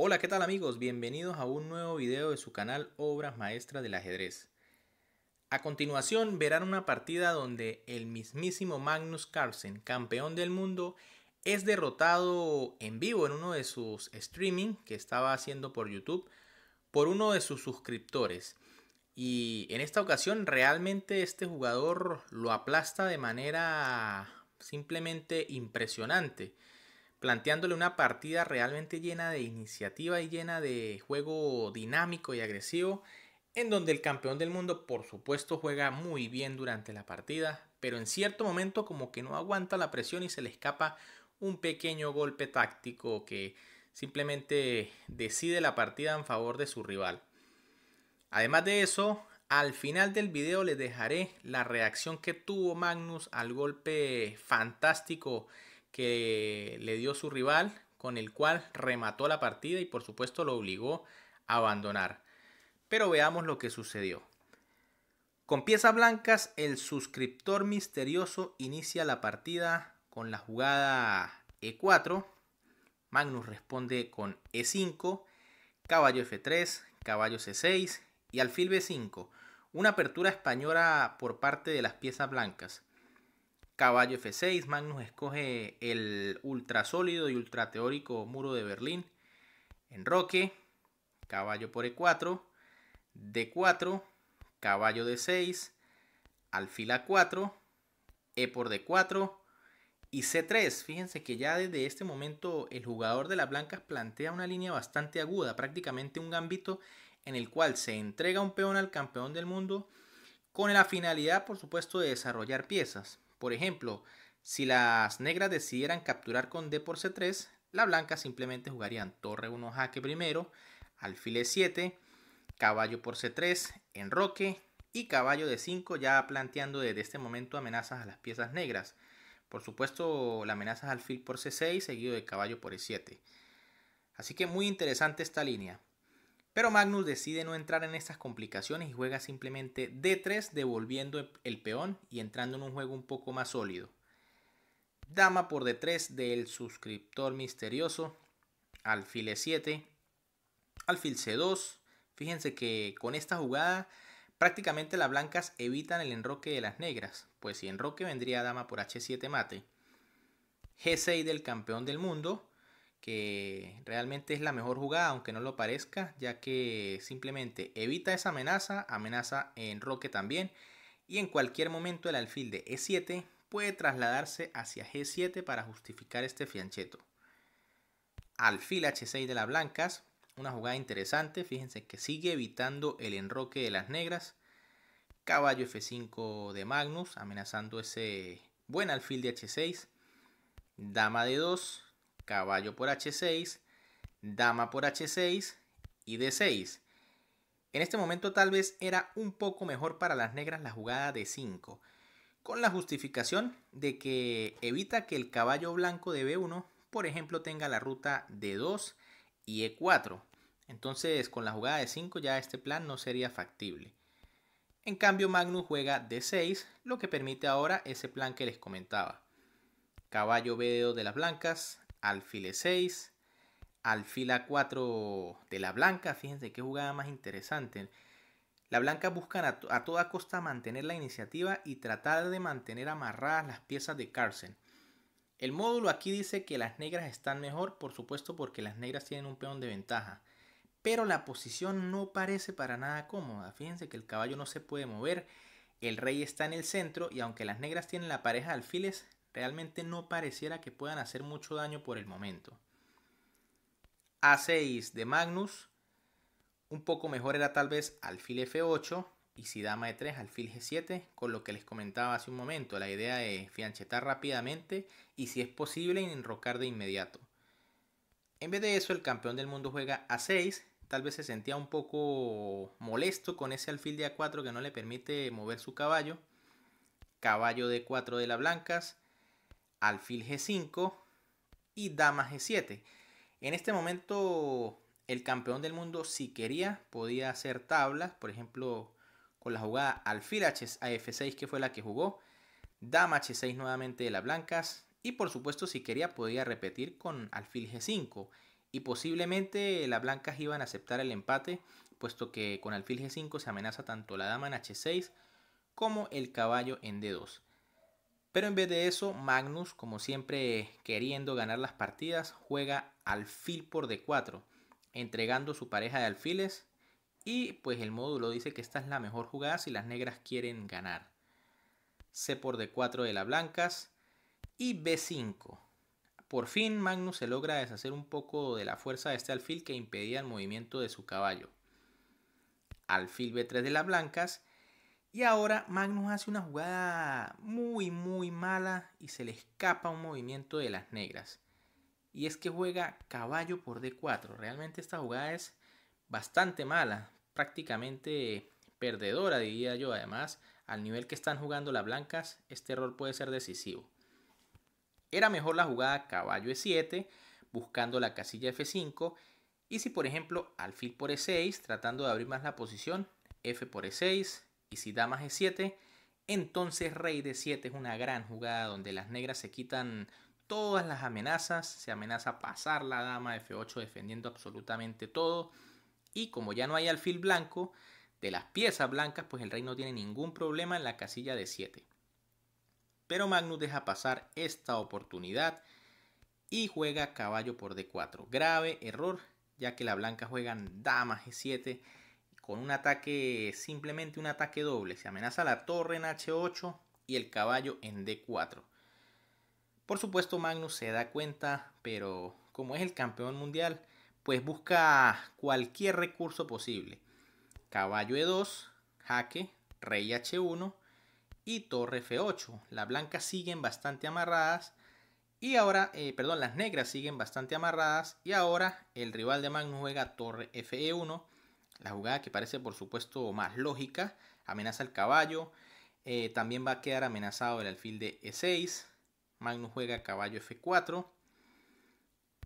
Hola, ¿qué tal amigos? Bienvenidos a un nuevo video de su canal Obras Maestras del Ajedrez. A continuación verán una partida donde el mismísimo Magnus Carlsen, campeón del mundo, es derrotado en vivo en uno de sus streaming que estaba haciendo por YouTube por uno de sus suscriptores. Y en esta ocasión realmente este jugador lo aplasta de manera simplemente impresionante, planteándole una partida realmente llena de iniciativa y llena de juego dinámico y agresivo, en donde el campeón del mundo por supuesto juega muy bien durante la partida, pero en cierto momento como que no aguanta la presión y se le escapa un pequeño golpe táctico que simplemente decide la partida en favor de su rival. Además de eso, al final del video les dejaré la reacción que tuvo Magnus al golpe fantástico que le dio su rival, con el cual remató la partida y por supuesto lo obligó a abandonar. Pero veamos lo que sucedió. Con piezas blancas, el suscriptor misterioso inicia la partida con la jugada E4. Magnus responde con E5, caballo F3, caballo C6 y alfil B5. Una apertura española por parte de las piezas blancas. Caballo F6, Magnus escoge el ultra sólido y ultra teórico muro de Berlín. Enroque, caballo por E4, D4, caballo D6, alfil A4, E por D4 y C3. Fíjense que ya desde este momento el jugador de las blancas plantea una línea bastante aguda, prácticamente un gambito en el cual se entrega un peón al campeón del mundo con la finalidad, por supuesto, de desarrollar piezas. Por ejemplo, si las negras decidieran capturar con D por C3, las blancas simplemente jugarían torre 1 jaque primero, alfil E7, caballo por C3, enroque y caballo D5, ya planteando desde este momento amenazas a las piezas negras. Por supuesto, la amenaza es alfil por C6 seguido de caballo por E7. Así que muy interesante esta línea. Pero Magnus decide no entrar en estas complicaciones y juega simplemente D3 devolviendo el peón y entrando en un juego un poco más sólido. Dama por D3 del suscriptor misterioso, alfil E7, alfil C2. Fíjense que con esta jugada prácticamente las blancas evitan el enroque de las negras, pues si enroque vendría dama por H7 mate. G6 del campeón del mundo, que realmente es la mejor jugada, aunque no lo parezca, ya que simplemente evita esa amenaza, amenaza enroque también, y en cualquier momento el alfil de E7 puede trasladarse hacia G7 para justificar este fianchetto. Alfil H6 de las blancas, una jugada interesante, fíjense que sigue evitando el enroque de las negras. Caballo F5 de Magnus, amenazando ese buen alfil de H6. Dama D2, caballo por H6, dama por H6 y D6. En este momento tal vez era un poco mejor para las negras la jugada D5, con la justificación de que evita que el caballo blanco de B1, por ejemplo, tenga la ruta D2 y E4. Entonces con la jugada D5 ya este plan no sería factible. En cambio Magnus juega D6, lo que permite ahora ese plan que les comentaba. Caballo B2 de las blancas, alfil E6, alfil A4 de la blanca. Fíjense qué jugada más interesante. Las blancas buscan a toda costa mantener la iniciativa y tratar de mantener amarradas las piezas de Carlsen. El módulo aquí dice que las negras están mejor, por supuesto porque las negras tienen un peón de ventaja. Pero la posición no parece para nada cómoda. Fíjense que el caballo no se puede mover, el rey está en el centro y aunque las negras tienen la pareja de alfiles, realmente no pareciera que puedan hacer mucho daño por el momento. A6 de Magnus, un poco mejor era tal vez alfil F8 y si dama E3 alfil G7, con lo que les comentaba hace un momento, la idea de fianchetar rápidamente y si es posible enrocar de inmediato. En vez de eso el campeón del mundo juega A6, tal vez se sentía un poco molesto con ese alfil de A4 que no le permite mover su caballo. Caballo D4 de las blancas, alfil G5 y dama G7. En este momento el campeón del mundo si quería podía hacer tablas, por ejemplo con la jugada alfil a F6 que fue la que jugó, dama H6 nuevamente de las blancas y por supuesto si quería podía repetir con alfil G5 y posiblemente las blancas iban a aceptar el empate, puesto que con alfil G5 se amenaza tanto la dama en H6 como el caballo en D2. Pero en vez de eso, Magnus, como siempre queriendo ganar las partidas, juega alfil por D4, entregando su pareja de alfiles, y pues el módulo dice que esta es la mejor jugada si las negras quieren ganar. C por D4 de las blancas y B5. Por fin Magnus se logra deshacer un poco de la fuerza de este alfil que impedía el movimiento de su caballo. Alfil B3 de las blancas. Y ahora Magnus hace una jugada muy mala y se le escapa un movimiento de las negras. Y es que juega caballo por D4. Realmente esta jugada es bastante mala, prácticamente perdedora diría yo. Además, al nivel que están jugando las blancas, este error puede ser decisivo. Era mejor la jugada caballo E7, buscando la casilla F5. Y si por ejemplo alfil por E6, tratando de abrir más la posición, F por E6. Y si dama G7, entonces rey D7 es una gran jugada donde las negras se quitan todas las amenazas. Se amenaza a pasar la dama F8 defendiendo absolutamente todo. Y como ya no hay alfil blanco, de las piezas blancas, pues el rey no tiene ningún problema en la casilla D7. Pero Magnus deja pasar esta oportunidad y juega caballo por D4. Grave error, ya que la blanca juegan dama G7 con un ataque, simplemente un ataque doble. Se amenaza la torre en H8 y el caballo en D4. Por supuesto Magnus se da cuenta, pero como es el campeón mundial, pues busca cualquier recurso posible. Caballo E2, jaque, rey H1 y torre F8. Las blancas siguen bastante amarradas. Y ahora, las negras siguen bastante amarradas. Y ahora el rival de Magnus juega torre Fe1. La jugada que parece por supuesto más lógica. Amenaza el caballo. También va a quedar amenazado el alfil de E6. Magnus juega caballo F4.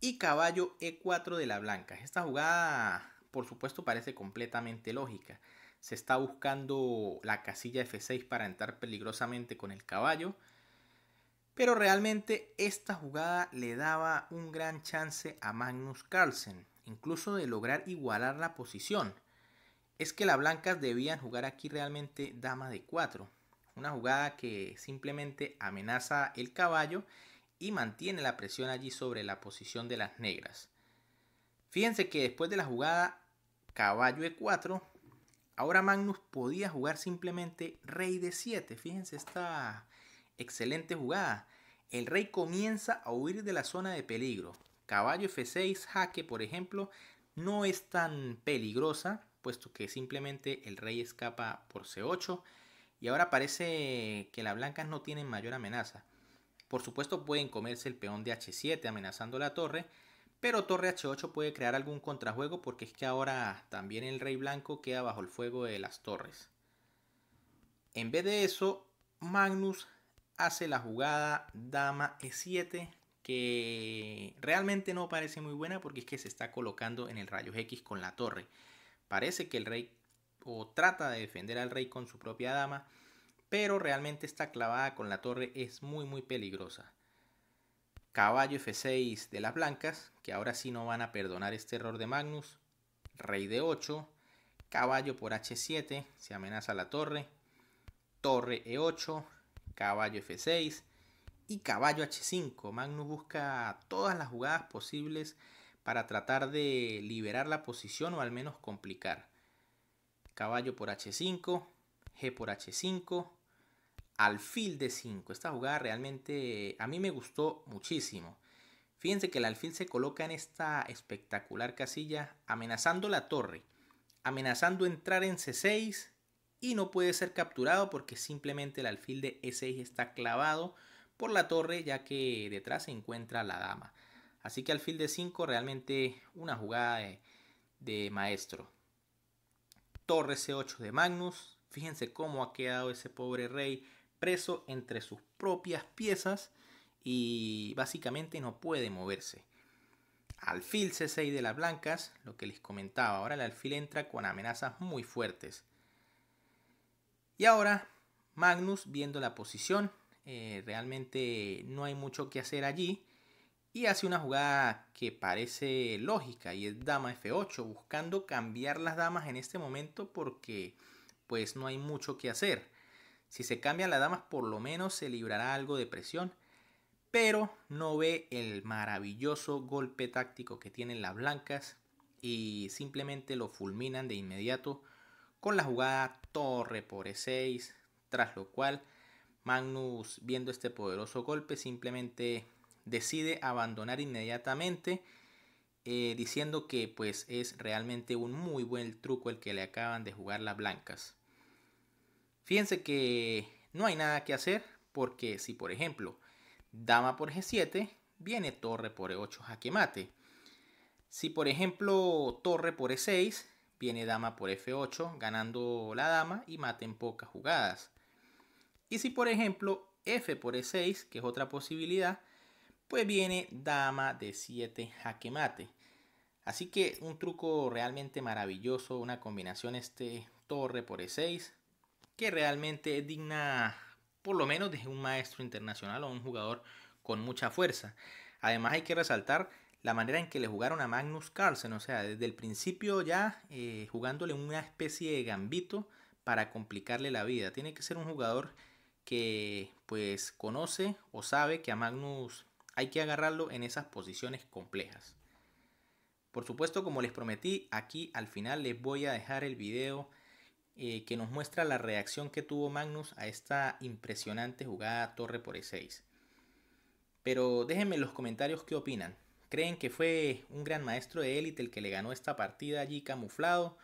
Y caballo E4 de la blanca. Esta jugada por supuesto parece completamente lógica. Se está buscando la casilla F6 para entrar peligrosamente con el caballo. Pero realmente esta jugada le daba un gran chance a Magnus Carlsen, incluso de lograr igualar la posición. Es que las blancas debían jugar aquí realmente dama de 4. Una jugada que simplemente amenaza el caballo y mantiene la presión allí sobre la posición de las negras. Fíjense que después de la jugada caballo E4, ahora Magnus podía jugar simplemente rey D7. Fíjense esta excelente jugada. El rey comienza a huir de la zona de peligro. Caballo F6, jaque por ejemplo, no es tan peligrosa, puesto que simplemente el rey escapa por C8. Y ahora parece que las blancas no tienen mayor amenaza. Por supuesto pueden comerse el peón de H7 amenazando la torre, pero torre H8 puede crear algún contrajuego porque es que ahora también el rey blanco queda bajo el fuego de las torres. En vez de eso, Magnus hace la jugada dama E7, que realmente no parece muy buena porque es que se está colocando en el rayo X con la torre. Parece que el rey o trata de defender al rey con su propia dama, pero realmente esta clavada con la torre es muy peligrosa. Caballo F6 de las blancas, que ahora sí no van a perdonar este error de Magnus. Rey D8, caballo por H7, se amenaza la torre. Torre E8, caballo F6 y caballo H5. Magnus busca todas las jugadas posibles para tratar de liberar la posición o al menos complicar. Caballo por H5, G por H5, alfil D5. Esta jugada realmente a mí me gustó muchísimo. Fíjense que el alfil se coloca en esta espectacular casilla amenazando la torre, amenazando entrar en C6 y no puede ser capturado porque simplemente el alfil de E6 está clavado por la torre, ya que detrás se encuentra la dama. Así que alfil de 5 realmente una jugada de maestro. Torre C8 de Magnus. Fíjense cómo ha quedado ese pobre rey preso entre sus propias piezas y básicamente no puede moverse. Alfil C6 de las blancas, lo que les comentaba. Ahora el alfil entra con amenazas muy fuertes. Y ahora Magnus, viendo la posición, realmente no hay mucho que hacer allí y hace una jugada que parece lógica y es dama F8, buscando cambiar las damas en este momento porque pues no hay mucho que hacer. Si se cambian las damas por lo menos se librará algo de presión, pero no ve el maravilloso golpe táctico que tienen las blancas y simplemente lo fulminan de inmediato con la jugada torre por E6, tras lo cual Magnus, viendo este poderoso golpe, simplemente decide abandonar inmediatamente, diciendo que pues es realmente un muy buen truco el que le acaban de jugar las blancas. Fíjense que no hay nada que hacer porque si por ejemplo dama por G7, viene torre por E8 jaque mate. Si por ejemplo torre por E6, viene dama por F8 ganando la dama y mate en pocas jugadas. Y si por ejemplo F por E6, que es otra posibilidad, pues viene dama de 7 jaque mate. Así que un truco realmente maravilloso, una combinación torre por E6, que realmente es digna por lo menos de un maestro internacional o un jugador con mucha fuerza. Además hay que resaltar la manera en que le jugaron a Magnus Carlsen, o sea, desde el principio ya jugándole una especie de gambito para complicarle la vida. Tiene que ser un jugador que pues conoce o sabe que a Magnus hay que agarrarlo en esas posiciones complejas. Por supuesto, como les prometí, aquí al final les voy a dejar el video que nos muestra la reacción que tuvo Magnus a esta impresionante jugada torre por E6. Pero déjenme en los comentarios qué opinan. ¿Creen que fue un gran maestro de élite el que le ganó esta partida allí camuflado?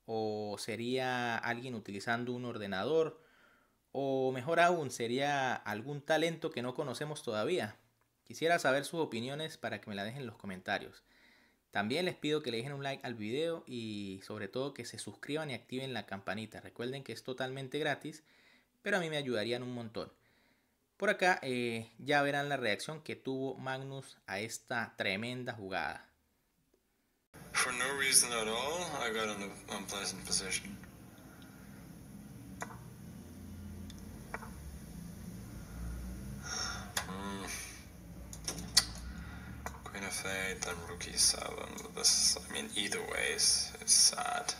¿O sería alguien utilizando un ordenador? ¿O mejor aún, sería algún talento que no conocemos todavía? Quisiera saber sus opiniones para que me la dejen en los comentarios. También les pido que le dejen un like al video y sobre todo que se suscriban y activen la campanita. Recuerden que es totalmente gratis, pero a mí me ayudarían un montón. Por acá ya verán la reacción que tuvo Magnus a esta tremenda jugada. For no reason at all, I got in an unpleasant position. Queen of 8 and rook e7. This, I mean, either ways, it's sad.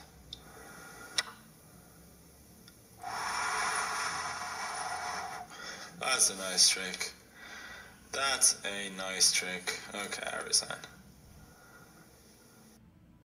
That's a nice trick. That's a nice trick. Okay, I resign.